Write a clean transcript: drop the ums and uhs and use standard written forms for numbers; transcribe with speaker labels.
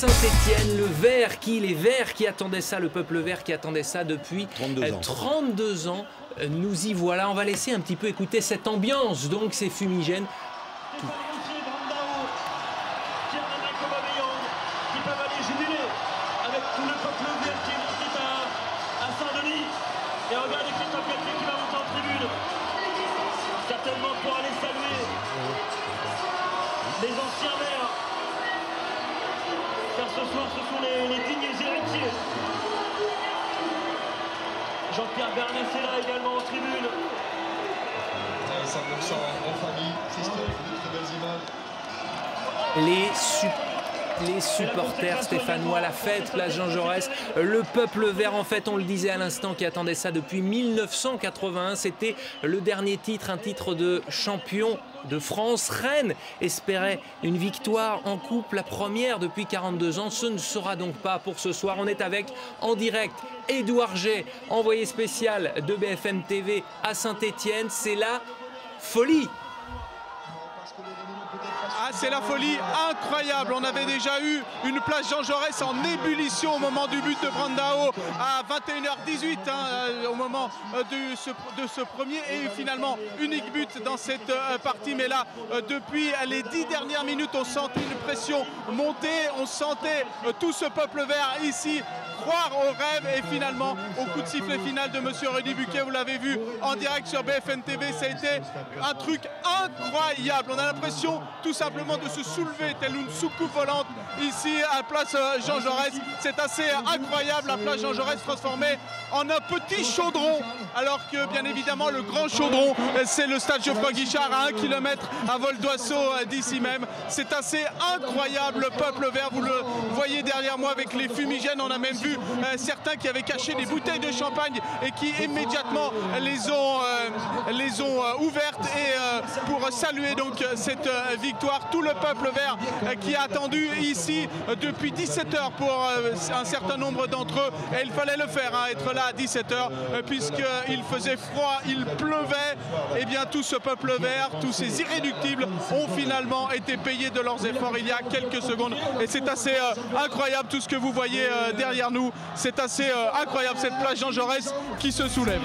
Speaker 1: Saint-Étienne, les Verts qui attendaient ça, le peuple vert qui attendait ça depuis 32 ans. Nous y voilà, on va laisser un petit peu écouter cette ambiance, donc ces fumigènes. Tout
Speaker 2: Et regardez Christophe Galtier qui va monter en tribune. Certainement pour aller saluer les anciens maires. Car ce soir, ce sont les dignes héritiers. Jean-Pierre Bernès est là également en tribune.
Speaker 3: Ça me sent en famille. Christophe, de très belles images.
Speaker 1: Les supporters stéphanois, la fête, place Jean Jaurès, le peuple vert, en fait, on le disait à l'instant, qui attendait ça depuis 1981. C'était le dernier titre, un titre de champion de France. Rennes espérait une victoire en coupe, la première depuis 42 ans. Ce ne sera donc pas pour ce soir. On est avec, en direct, Édouard G, envoyé spécial de BFM TV à Saint-Étienne. C'est la folie.
Speaker 4: Ah, c'est la folie incroyable. On avait déjà eu une place Jean Jaurès en ébullition au moment du but de Brandao à 21h18 au moment de ce premier et finalement unique but dans cette partie. Mais là, depuis les 10 dernières minutes, on sentait une pression monter, on sentait tout ce peuple vert ici croire au rêve et finalement au coup de sifflet final de monsieur Rudy Buquet, vous l'avez vu en direct sur BFM TV, ça a été un truc incroyable. On a l'impression tout simplement de se soulever telle une soucoupe volante ici à la place Jean Jaurès. C'est assez incroyable, la place Jean Jaurès transformée en un petit chaudron, alors que bien évidemment le grand chaudron c'est le stade Geoffroy Guichard à 1 km à vol d'oiseau d'ici même. C'est assez incroyable, le peuple vert, vous le voyez derrière moi avec les fumigènes. On a même vu certains qui avaient caché des bouteilles de champagne et qui immédiatement les ont ouvertes et pour saluer donc cette victoire. Tout le peuple vert qui a attendu ici depuis 17h pour un certain nombre d'entre eux, et il fallait le faire, être là à 17h puisqu'il faisait froid, il pleuvait. Et bien tout ce peuple vert, tous ces irréductibles ont finalement été payés de leurs efforts il y a quelques secondes et c'est assez incroyable tout ce que vous voyez derrière nous. C'est assez incroyable cette place Jean Jaurès qui se soulève.